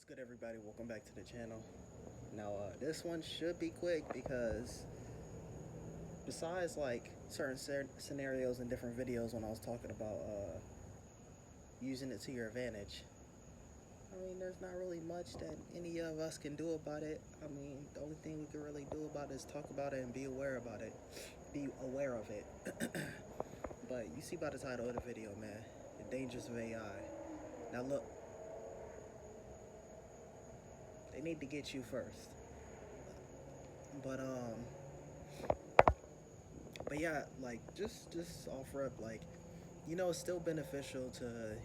What's good, everybody? Welcome back to the channel. Now, this one should be quick because besides like certain scenarios in different videos when I was talking about using it to your advantage, I mean, there's not really much that any of us can do about it. I mean, the only thing we can really do about it is talk about it and be aware about it. Be aware of it. But you see by the title of the video, man, the dangers of AI. Now look, they need to get you first. But yeah, like just offer up, like, it's still beneficial to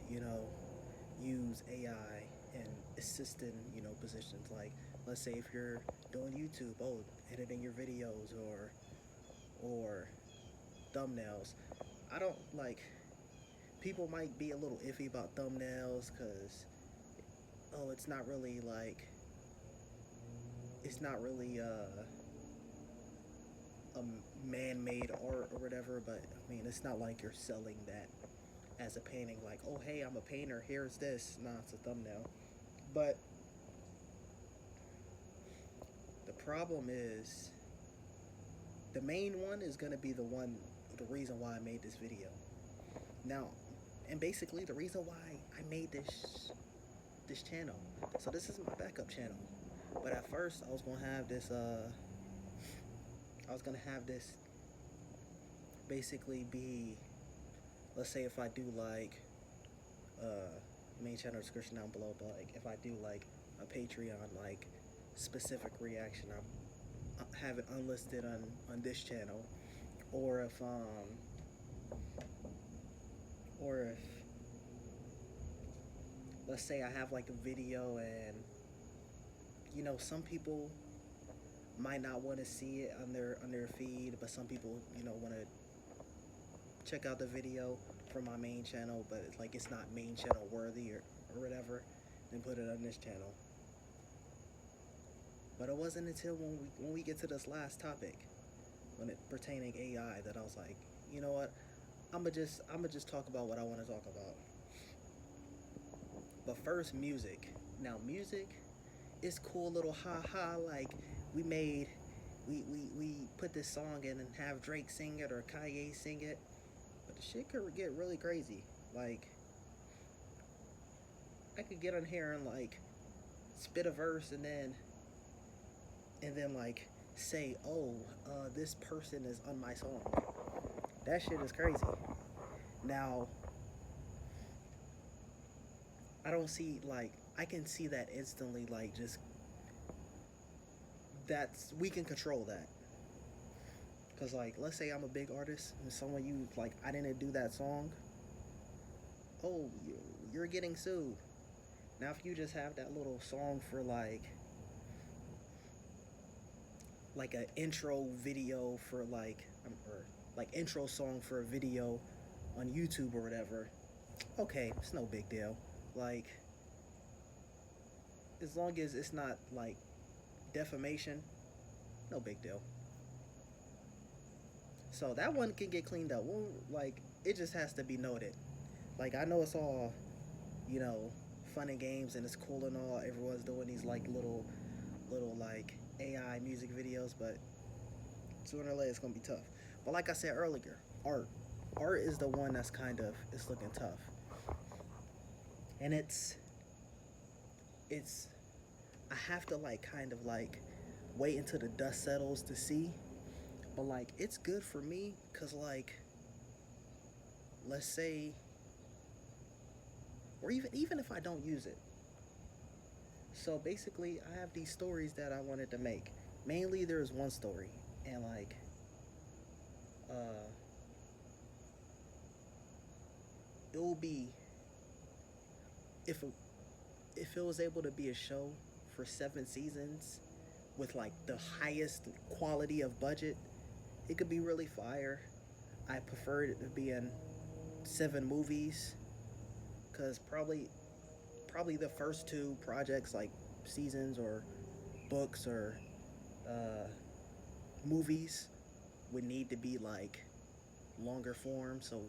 use AI in assistant positions. Like, let's say if you're doing YouTube, editing your videos or thumbnails. I don't like, people might be a little iffy about thumbnails because it's not really like, it's not really a man-made art or whatever. But I mean, it's not like you're selling that as a painting, like, oh hey, I'm a painter, here's this. Nah, it's a thumbnail. But the problem is, the main one is going to be the reason why I made this video now, and basically the reason why I made this channel. So this is my backup channel, but at first I was going to have this basically be, let's say if I do like main channel description down below, but like if I do like a Patreon like specific reaction, I have it unlisted on this channel. Or if let's say I have like a video and some people might not want to see it on their feed, but some people want to check out the video from my main channel, but it's like it's not main channel worthy or whatever, then put it on this channel. But it wasn't until when we get to this last topic, when it pertaining AI, that I was like, you know what, I'ma just talk about what I want to talk about. But first, music. Now, music is cool, little ha like we put this song in and have Drake sing it or Kanye sing it, but the shit could get really crazy. Like, I could get on here and like spit a verse and then like say, oh, this person is on my song. That shit is crazy. Now, I don't see, like, I can see that instantly, like, just, we can control that. Because, like, let's say I'm a big artist and someone like, I didn't do that song. Oh, you're getting sued. Now, if you just have that little song for, like an intro video for, or, like, intro song for a video on YouTube or whatever, okay, it's no big deal. Like, as long as it's not, like, defamation, no big deal. So that one can get cleaned up. Well, like, it just has to be noted. Like, I know it's all, fun and games and it's cool and all. Everyone's doing these like little like AI music videos, but sooner or later it's gonna be tough. But like I said earlier, art is the one that's it's looking tough, and it's I have to like kind of like wait until the dust settles to see. But like, it's good for me because, like, let's say, or even if I don't use it. So basically, I have these stories that I wanted to make. Mainly, there's one story, and like, it will be, if it was able to be a show for 7 seasons with like the highest quality of budget, it could be really fire. I preferred it to be in 7 movies, because probably the first 2 projects, like seasons or books or uh, movies, would need to be like longer form. So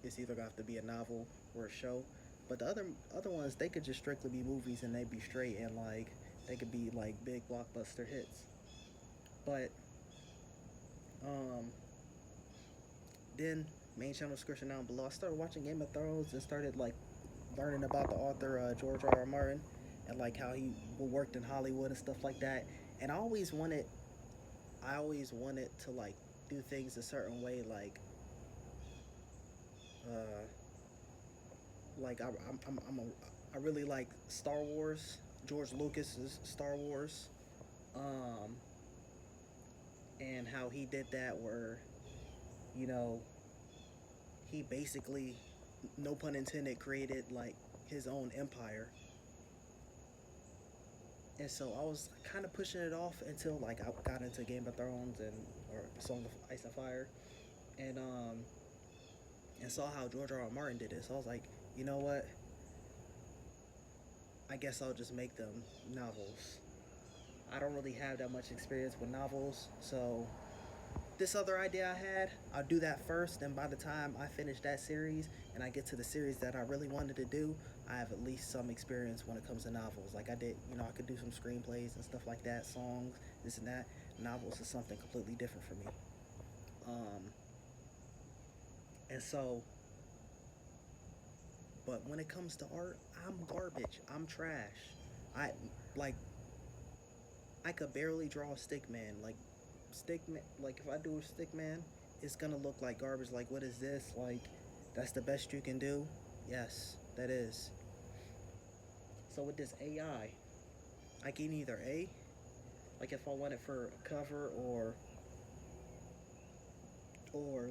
it's either gonna have to be a novel or a show. But the other ones, they could just strictly be movies and they'd be straight, and like they could be like big blockbuster hits. But um, then main channel description down below, I started watching Game of Thrones and started like learning about the author George R. R. Martin and like how he worked in Hollywood and stuff like that. And I always wanted to like do things a certain way, uh, I really like Star Wars, George Lucas's Star Wars, um, and how he did that, where you know he basically, no pun intended, created like his own empire. And so I was kind of pushing it off until like I got into Game of Thrones and or Song of Ice and Fire, and and saw how George R. R. Martin did it. So I was like, you know what? I guess I'll just make them novels. I don't really have that much experience with novels, so this other idea I had, I'll do that first, and by the time I finish that series and I get to the series that I really wanted to do, I have at least some experience when it comes to novels. Like I did, I could do some screenplays and stuff like that, songs, this and that. Novels is something completely different for me. Um, and so, but when it comes to art, I'm garbage. I'm trash. I like I could barely draw a stick man. Like if I do a stick man, it's gonna look like garbage. Like what is this? Like that's the best you can do? Yes, that is. So with this AI, I can either A, like if I want it for a cover, or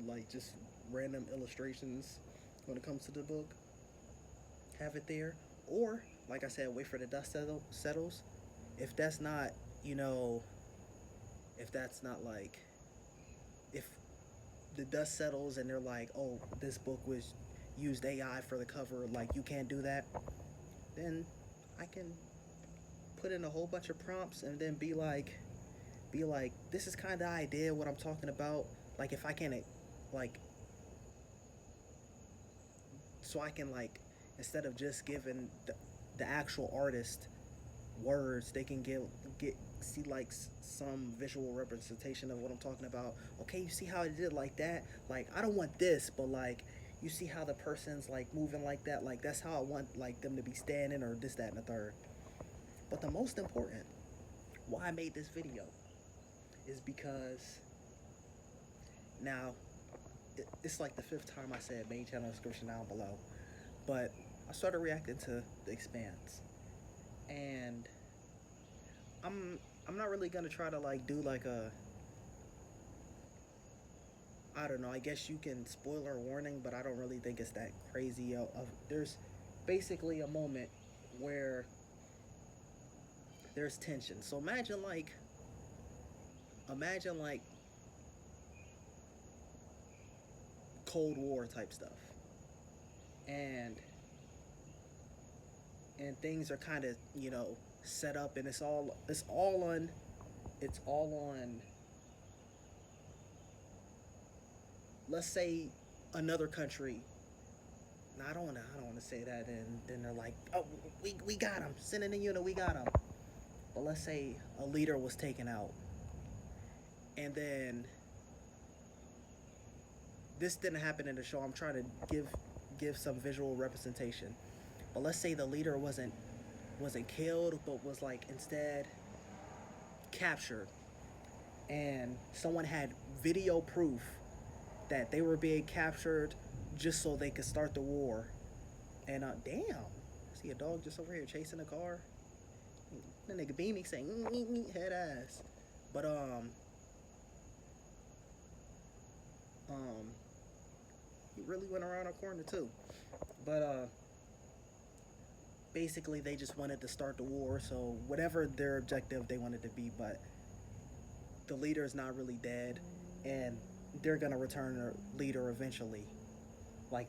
like just random illustrations when it comes to the book, have it there. Or like I said, wait for the dust settles. If that's not, you know, if that's not like, if the dust settles and they're like, oh, this book was used AI for the cover, like you can't do that, then I can put in a whole bunch of prompts and then be like, this is kind of the idea what I'm talking about. Like if I can, like, so I can like, instead of just giving the actual artist words, they can get see like some visual representation of what I'm talking about. Okay, you see how I did it like that? Like I don't want this, but like you see how the person's like moving like that? Like that's how I want like them to be standing, or this, that, and the third. But the most important, why I made this video, is because now it's like the fifth time I said main channel description down below, but I started reacting to The Expanse, and I'm I'm not really gonna try to like do like a, I don't know, I guess you can spoiler warning, but I don't really think it's that crazy. There's basically a moment where there's tension. So imagine like Cold War type stuff, and things are kind of set up, and it's all on, let's say, another country. Now, I don't want to say that, and then they're like, oh, we got him, send in a unit, we got him. But let's say a leader was taken out, and then this didn't happen in the show. I'm trying to give some visual representation. But let's say the leader wasn't killed, but was like instead captured, and someone had video proof that they were being captured just so they could start the war. And damn, see a dog just over here chasing a car. That nigga Beanie saying head ass. But um he really went around a corner too. But basically they just wanted to start the war, so whatever their objective they wanted to be, but the leader is not really dead, and they're gonna return their leader eventually. Like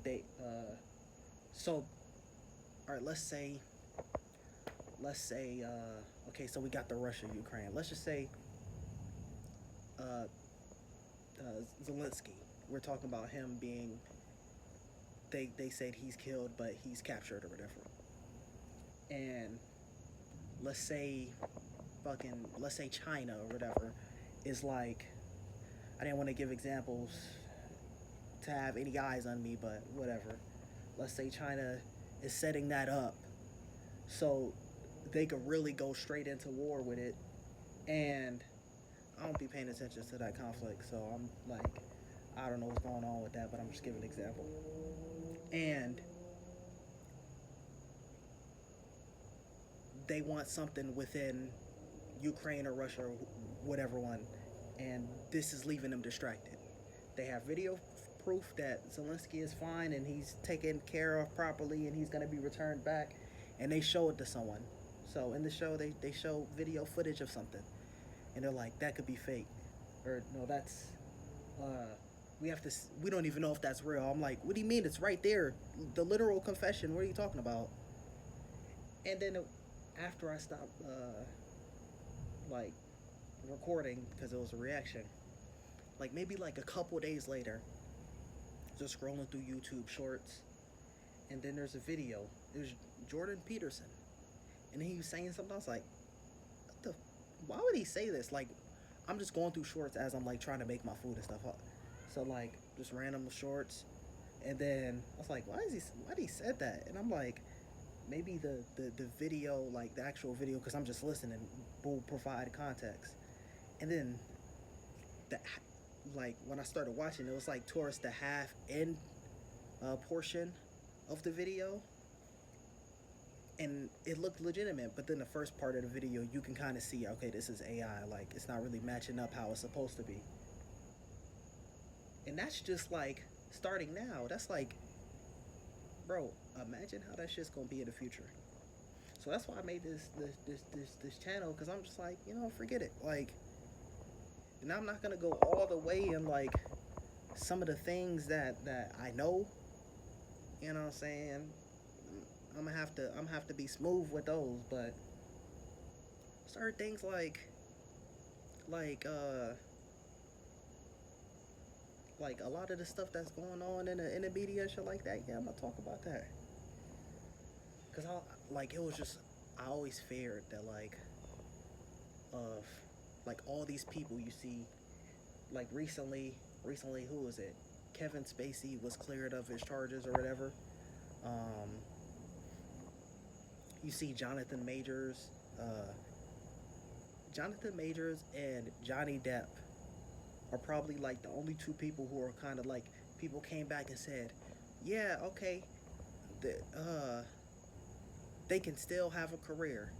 so all right, let's say okay, so we got the Russia Ukraine. Let's just say Zelensky. We're talking about him being they said he's killed, but he's captured or whatever. And let's say let's say China or whatever is like, I didn't want to give examples to have any eyes on me, but whatever. Let's say China is setting that up so they could really go straight into war with it. And I don't be paying attention to that conflict, so I'm like, I don't know what's going on with that, but I'm just giving an example. And they want something within Ukraine or Russia or whatever one, and this is leaving them distracted. They have video proof that Zelensky is fine and he's taken care of properly and he's going to be returned back, and they show it to someone. So in the show, they show video footage of something, and they're like, that could be fake, or no, that's we don't even know if that's real. I'm like, what do you mean? It's right there, the literal confession. What are you talking about? And then after I stopped like recording because it was a reaction, like maybe like a couple days later, just scrolling through YouTube Shorts, and then there's a video. There's Jordan Peterson, and he was saying something. I was like, what the? Why would he say this? Like, I'm just going through Shorts as I'm like trying to make my food and stuff up. So like just random Shorts, and then I was like, why did he said that? And I'm like, maybe the video, like the actual video, because I'm just listening, will provide context. And then the like when I started watching, it was like towards the half end portion of the video, and it looked legitimate. But then the first part of the video, you can kind of see, okay, this is AI. Like, it's not really matching up how it's supposed to be. And that's just like starting now. That's like, bro, imagine how that shit's gonna be in the future. So that's why I made this channel, because I'm just like, forget it. Like, and I'm not gonna go all the way in like some of the things that I know. You know what I'm saying? I'm gonna have to be smooth with those, but certain things like a lot of the stuff that's going on in the media and shit like that. Yeah, I'm gonna talk about that. Cause it was just, I always feared that like of like all these people you see, like recently who was it? Kevin Spacey was cleared of his charges or whatever. You see Jonathan Majors and Johnny Depp are probably like the only two people who are kind of like, people came back and said, yeah, okay, they can still have a career,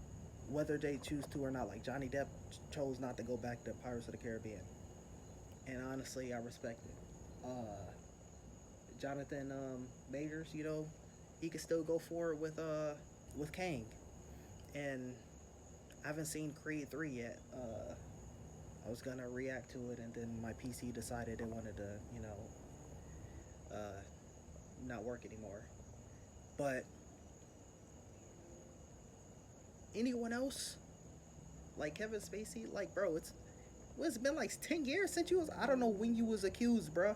whether they choose to or not. Like Johnny Depp chose not to go back to Pirates of the Caribbean, and honestly, I respect it. Jonathan Majors, he could still go forward with Kang, and I haven't seen Creed 3 yet. I was gonna react to it, and then my PC decided it wanted to, not work anymore. But anyone else, like Kevin Spacey, like, bro, it's been like 10 years since you was, I don't know when you was accused, bro.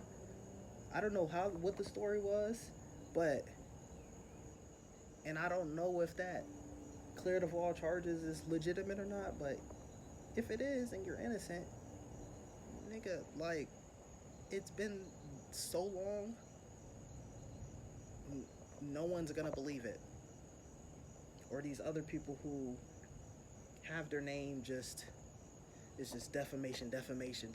I don't know what the story was, but, and I don't know if that cleared of all charges is legitimate or not, but if it is and you're innocent, nigga, like, it's been so long, no one's gonna believe it. Or these other people who have their name just, it's just defamation, accusation.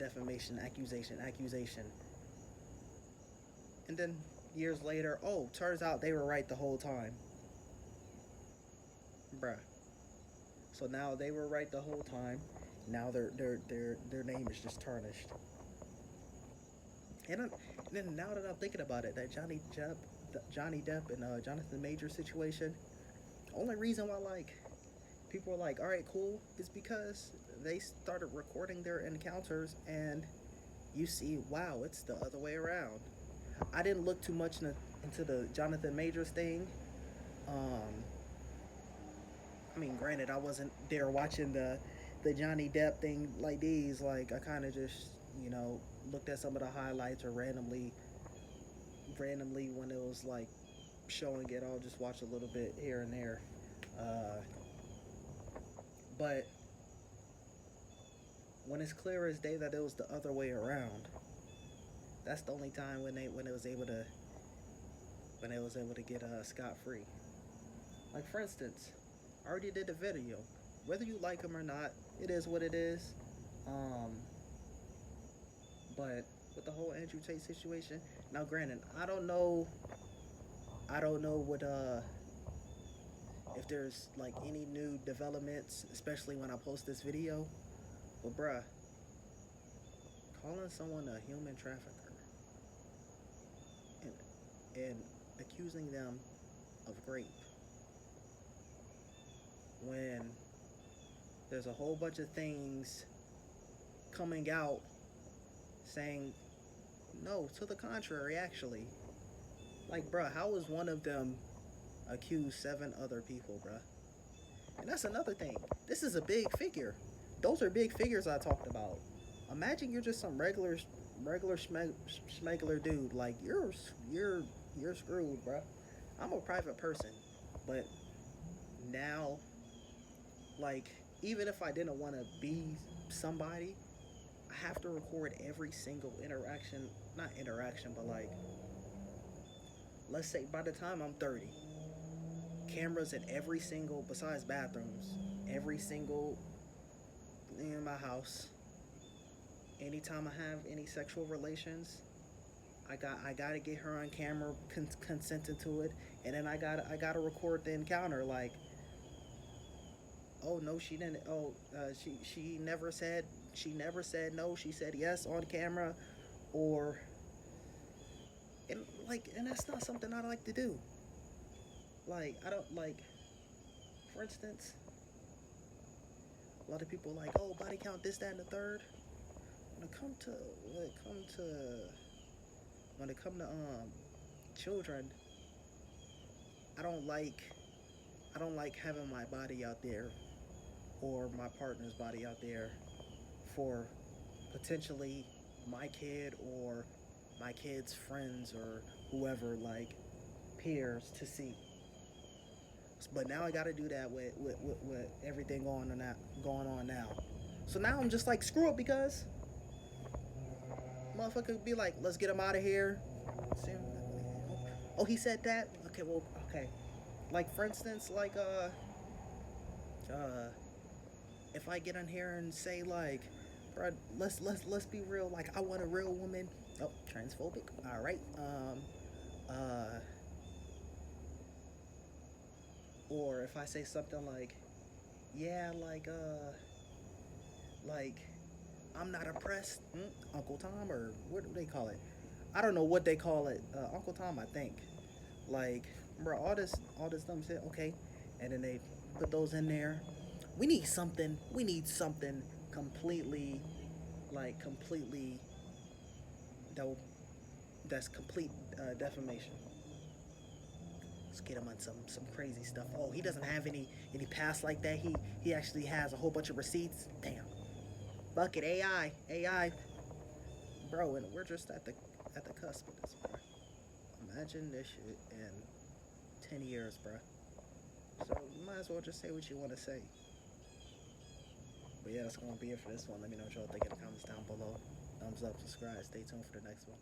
And then years later, oh, turns out they were right the whole time. Bruh. So now they were right the whole time. Now their name is just tarnished. And then now that I'm thinking about it, that Johnny Depp and Jonathan Major situation, only reason why like people are like, all right, cool, is because they started recording their encounters, and you see, wow, it's the other way around. I didn't look too much into the Jonathan Majors thing. I mean, granted, I wasn't there watching the Johnny Depp thing like these. Like, I kind of just, looked at some of the highlights or randomly randomly when it was like showing it, I'll just watch a little bit here and there. Uh, but when it's clear as day that it was the other way around, that's the only time when it was able to get scot free. Like for instance, I already did the video. Whether you like him or not, it is what it is. Um, but with the whole Andrew Tate situation, now granted, I don't know what if there's like any new developments, especially when I post this video. But bruh, calling someone a human trafficker and and accusing them of rape when there's a whole bunch of things coming out saying no to the contrary, actually. Like bruh, how is one of them accuse 7 other people, bruh? And that's another thing. This is a big figure. Those are big figures I talked about. Imagine you're just some regular schmegler dude. Like you're screwed, bruh. I'm a private person, but now, like, even if I didn't want to be somebody, I have to record every single interaction. Not interaction, but like, let's say by the time I'm 30, cameras in every single, besides bathrooms, every single in my house. Anytime I have any sexual relations, I gotta get her on camera, consenting to it, and then I gotta record the encounter. Like, oh no, she didn't. Oh, she never said no. She said yes on camera, or and like, and that's not something I like to do. Like, I don't like. For instance, a lot of people like, oh, body count, this, that, and the third. When it come to when it come to when it come to children, I don't like I don't like having my body out there or my partner's body out there for potentially my kid or my kid's friends or whoever, like peers, to see. But now I got to do that with everything going on now. So now I'm just like, screw it, because motherfucker be like, let's get him out of here. Oh, he said that. Okay, well, okay. Like for instance, like uh, if I get on here and say like, bro, let's be real. Like, I want a real woman. Oh, transphobic. All right. Uh, or if I say something like, yeah, like I'm not oppressed, Uncle Tom, or what do they call it? I don't know what they call it. Uncle Tom, I think. Like, bro, all this dumb shit. Okay, and then they put those in there. We need something. We need something completely, like completely that that's complete defamation. Let's get him on some crazy stuff. Oh, he doesn't have any past like that. He actually has a whole bunch of receipts. Damn. Bucket AI, bro, and we're just at the cusp of this, bro. Imagine this shit in 10 years, bro. So you might as well just say what you want to say. But yeah, that's gonna be it for this one. Let me know what y'all think in the comments down below. Thumbs up, subscribe, stay tuned for the next one.